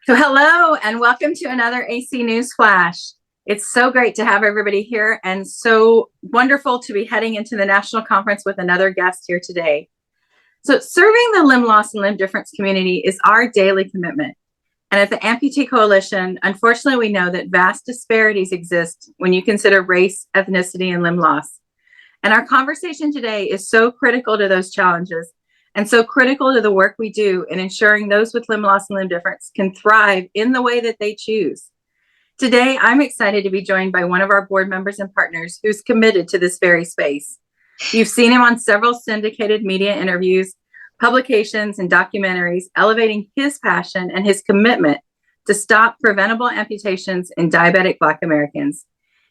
So hello and welcome to another AC News Flash. It's so great to have everybody here and so wonderful to be heading into the national conference with another guest here today. So serving the limb loss and limb difference community is our daily commitment. And at the Amputee Coalition, unfortunately, we know that vast disparities exist when you consider race, ethnicity, and limb loss. And our conversation today is so critical to those challenges and so critical to the work we do in ensuring those with limb loss and limb difference can thrive in the way that they choose. Today, I'm excited to be joined by one of our board members and partners who's committed to this very space. You've seen him on several syndicated media interviews, publications, and documentaries, elevating his passion and his commitment to stop preventable amputations in diabetic Black Americans.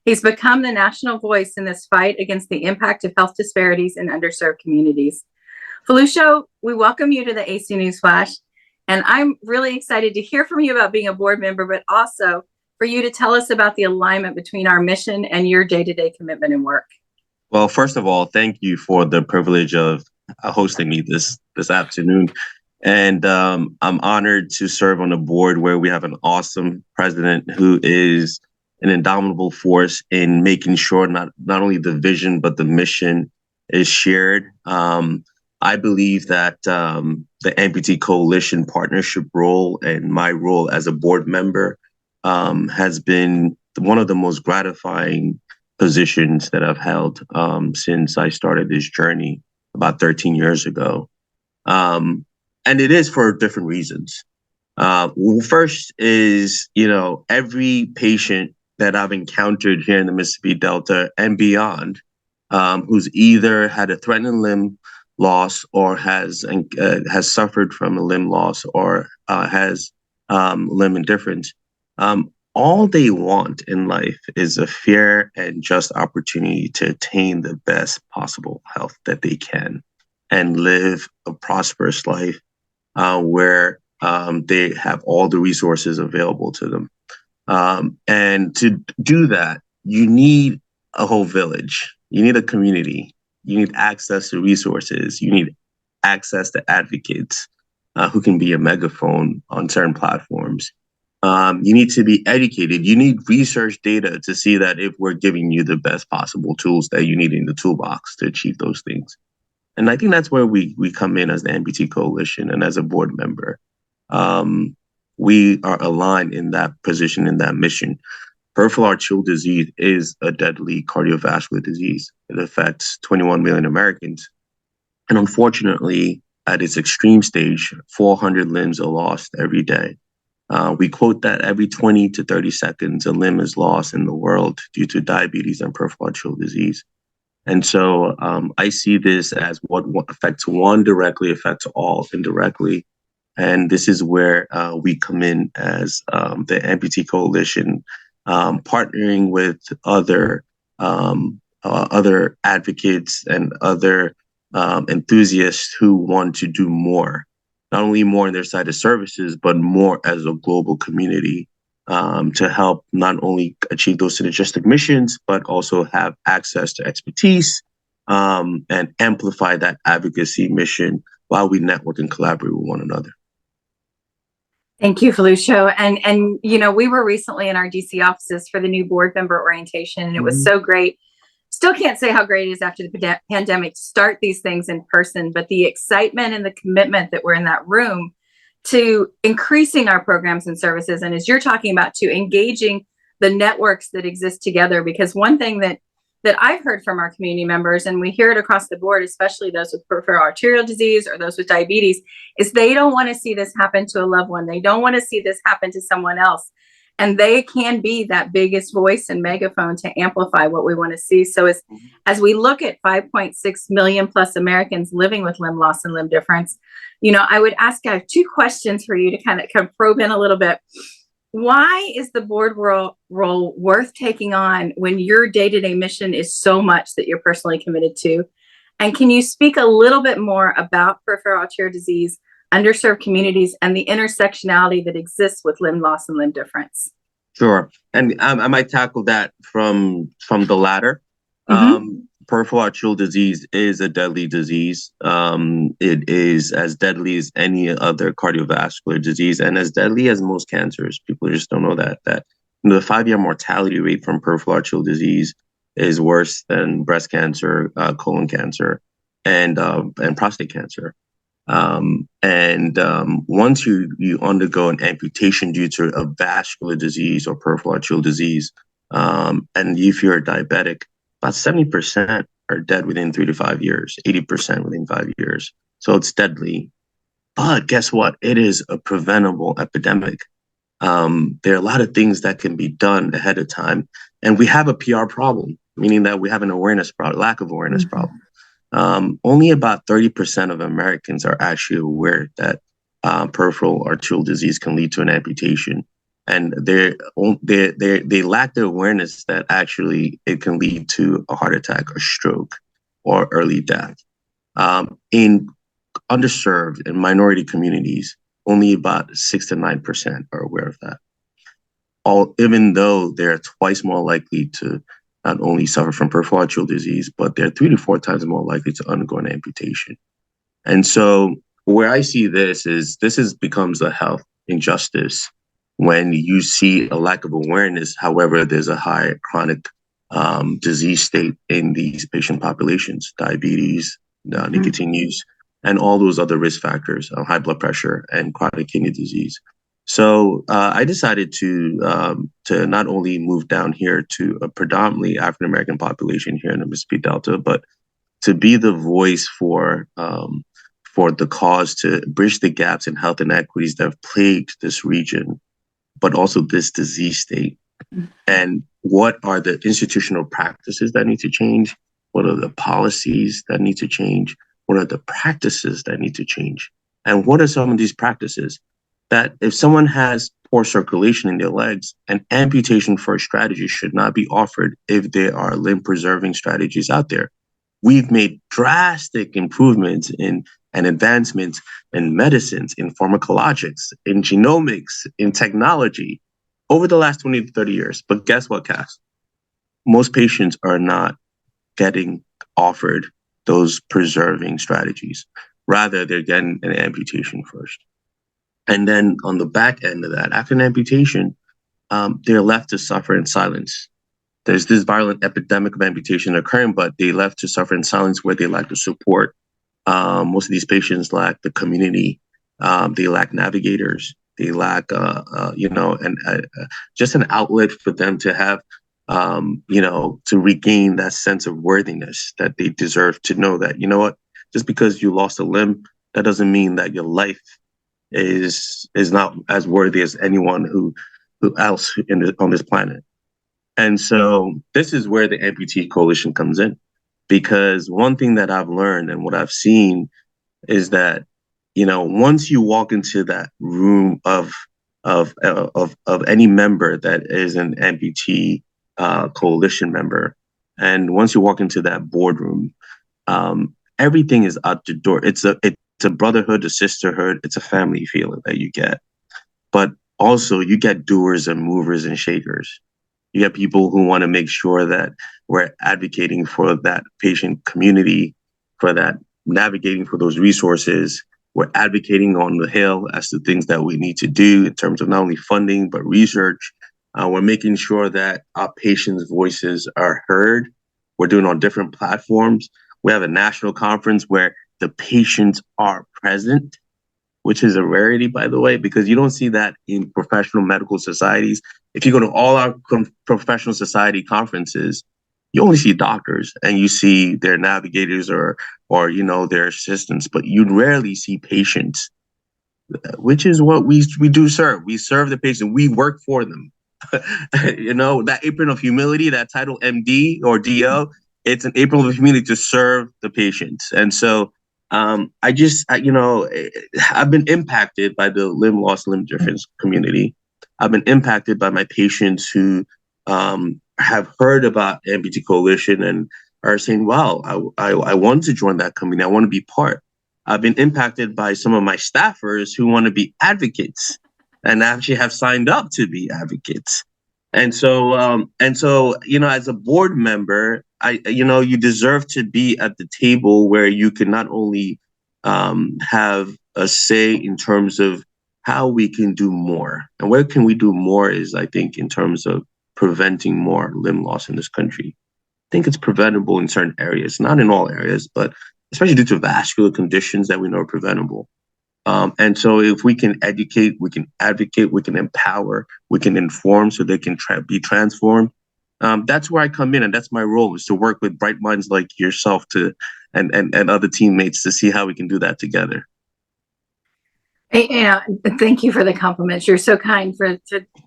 He's become the national voice in this fight against the impact of health disparities in underserved communities. Foluso, we welcome you to the AC News Flash, and I'm really excited to hear from you about being a board member, but also for you to tell us about the alignment between our mission and your day-to-day commitment and work. Well, first of all, thank you for the privilege of hosting me this afternoon. And I'm honored to serve on a board where we have an awesome president who is an indomitable force in making sure not only the vision, but the mission is shared. I believe that the Amputee Coalition partnership role and my role as a board member has been one of the most gratifying positions that I've held since I started this journey about 13 years ago. And it is for different reasons. First is, every patient that I've encountered here in the Mississippi Delta and beyond, who's either had a threatened limb loss or has suffered from a limb loss or has limb indifference, all they want in life is a fair and just opportunity to attain the best possible health that they can and live a prosperous life where they have all the resources available to them. And to do that, you need a whole village. You need a community. You need access to resources. You need access to advocates who can be a megaphone on certain platforms. You need to be educated. You need research data to see that if we're giving you the best possible tools that you need in the toolbox to achieve those things. And I think that's where we come in as the Amputee Coalition and as a board member. We are aligned in that position, in that mission. Peripheral arterial disease is a deadly cardiovascular disease. It affects 21 million Americans. And unfortunately, at its extreme stage, 400 limbs are lost every day. We quote that every 20 to 30 seconds, a limb is lost in the world due to diabetes and peripheral arterial disease. And so I see this as what affects one directly affects all indirectly. And this is where we come in as the Amputee Coalition, partnering with other advocates and other enthusiasts who want to do more, not only more in their side of services, but more as a global community to help not only achieve those synergistic missions, but also have access to expertise and amplify that advocacy mission while we network and collaborate with one another. Thank you, Foluso. And we were recently in our DC offices for the new board member orientation, and it was so great. Still can't say how great it is after the pandemic to start these things in person, but the excitement and the commitment that we're in that room to increasing our programs and services. And as you're talking about, to engaging the networks that exist together, because one thing that I've heard from our community members, and we hear it across the board, especially those with peripheral arterial disease or those with diabetes, is they don't want to see this happen to a loved one. They don't want to see this happen to someone else. And they can be that biggest voice and megaphone to amplify what we want to see. So as we look at 5.6 million plus Americans living with limb loss and limb difference, I would ask, I have two questions for you to kind of probe in a little bit. Why is the board role worth taking on when your day-to-day mission is so much that you're personally committed to? And can you speak a little bit more about peripheral arterial disease, underserved communities, and the intersectionality that exists with limb loss and limb difference? Sure. And I might tackle that from the latter. peripheral arterial disease is a deadly disease. It is as deadly as any other cardiovascular disease and as deadly as most cancers. People just don't know that the 5-year mortality rate from peripheral arterial disease is worse than breast cancer, colon cancer, and prostate cancer. Once you undergo an amputation due to a vascular disease or peripheral arterial disease, and if you're a diabetic, about 70% are dead within 3 to 5 years, 80% within 5 years. So it's deadly. But guess what? It is a preventable epidemic. There are a lot of things that can be done ahead of time. And we have a PR problem, meaning that we have an awareness problem, lack of awareness problem. Only about 30% of Americans are actually aware that peripheral arterial disease can lead to an amputation. And they lack the awareness that actually it can lead to a heart attack or stroke or early death. In underserved and minority communities, only about 6 to 9% are aware of that. Even though they're twice more likely to not only suffer from peripheral arterial disease, but they're 3 to 4 times more likely to undergo an amputation. And so where I see this becomes a health injustice when you see a lack of awareness. However, there's a high chronic disease state in these patient populations, diabetes, nicotine use, and all those other risk factors, high blood pressure and chronic kidney disease. So I decided to not only move down here to a predominantly African American population here in the Mississippi Delta, but to be the voice for the cause to bridge the gaps in health inequities that have plagued this region, but also this disease state. And what are the institutional practices that need to change? What are the policies that need to change? What are the practices that need to change? And what are some of these practices? That if someone has poor circulation in their legs, an amputation first strategy should not be offered if there are limb preserving strategies out there. We've made drastic improvements and advancements in medicines, in pharmacologics, in genomics, in technology over the last 20 to 30 years. But guess what, Cass? Most patients are not getting offered those preserving strategies. Rather, they're getting an amputation first. And then on the back end of that, after an amputation, they're left to suffer in silence. There's this violent epidemic of amputation occurring, but they left to suffer in silence where they lack the support. Most of these patients lack the community. They lack navigators. They lack, just an outlet for them to have, to regain that sense of worthiness that they deserve, to know that, you know what, just because you lost a limb, that doesn't mean that your life is not as worthy as anyone who else on this planet. And so this is where the Amputee Coalition comes in, because one thing that I've learned and what I've seen is that, once you walk into that room of any member that is an Amputee Coalition member, and once you walk into that boardroom, everything is out the door. It's a brotherhood, a sisterhood, it's a family feeling that you get. But also you get doers and movers and shakers. You get people who want to make sure that we're advocating for that patient community, for that navigating for those resources. We're advocating on the Hill as to things that we need to do in terms of not only funding, but research. We're making sure that our patients' voices are heard. We're doing on different platforms. We have a national conference where the patients are present, which is a rarity, by the way, because you don't see that in professional medical societies. If you go to all our professional society conferences, you only see doctors and you see their navigators or their assistants, but you rarely see patients, which is what we do serve. We serve the patient. We work for them. That apron of humility, that title MD or DO, it's an apron of humility to serve the patients. And so I've been impacted by the limb loss, limb difference community. I've been impacted by my patients who have heard about Amputee Coalition and are saying, wow, I want to join that community. I want to be part. I've been impacted by some of my staffers who want to be advocates and actually have signed up to be advocates. And so, as a board member, you deserve to be at the table where you can not only have a say in terms of how we can do more. And where can we do more is, I think, in terms of preventing more limb loss in this country. I think it's preventable in certain areas, not in all areas, but especially due to vascular conditions that we know are preventable. And so if we can educate, we can advocate, we can empower, we can inform so they can be transformed. That's where I come in, and that's my role, is to work with bright minds like yourself and other teammates to see how we can do that together. Yeah, thank you for the compliments. You're so kind for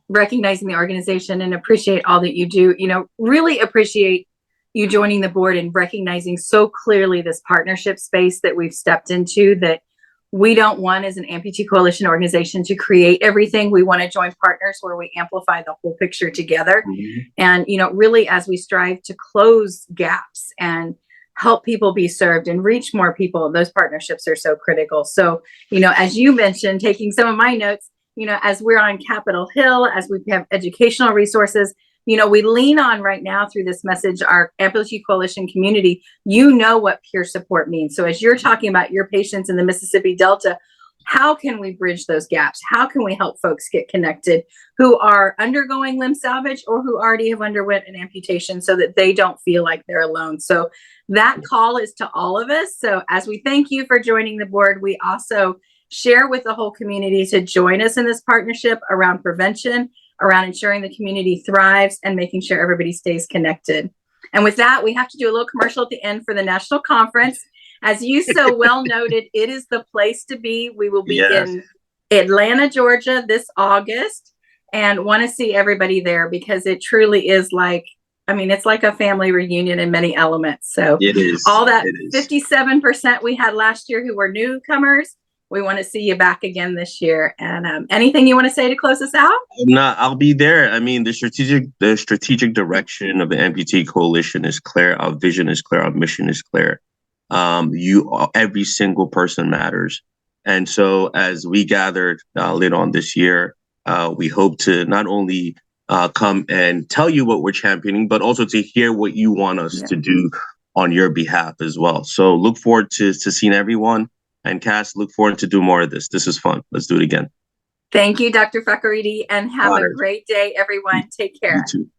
recognizing the organization, and appreciate all that you do. Really appreciate you joining the board and recognizing so clearly this partnership space that we've stepped into, that we don't want, as an Amputee Coalition organization, to create everything. We want to join partners where we amplify the whole picture together. Mm-hmm. And, really, as we strive to close gaps and help people be served and reach more people, those partnerships are so critical. So, as you mentioned, taking some of my notes, as we're on Capitol Hill, as we have educational resources, we lean on right now through this message, our Amputee Coalition community, what peer support means. So as you're talking about your patients in the Mississippi Delta, how can we bridge those gaps? How can we help folks get connected who are undergoing limb salvage or who already have underwent an amputation, so that they don't feel like they're alone? So that call is to all of us. So as we thank you for joining the board, we also share with the whole community to join us in this partnership around prevention, around ensuring the community thrives, and making sure everybody stays connected. And with that, we have to do a little commercial at the end for the national conference. As you so well noted, it is the place to be. We will be in Atlanta, Georgia this August, and want to see everybody there, because it truly is it's like a family reunion in many elements. So it is all that 57% we had last year who were newcomers, we want to see you back again this year. And anything you want to say to close us out? No, I'll be there. I mean, the strategic direction of the Amputee Coalition is clear. Our vision is clear. Our mission is clear. Every single person matters. And so as we gathered later on this year, we hope to not only come and tell you what we're championing, but also to hear what you want us to do on your behalf as well. So look forward to seeing everyone. And Cass, look forward to do more of this. This is fun. Let's do it again. Thank you, Dr. Fakorede, and have a great day, everyone. Take care. You too.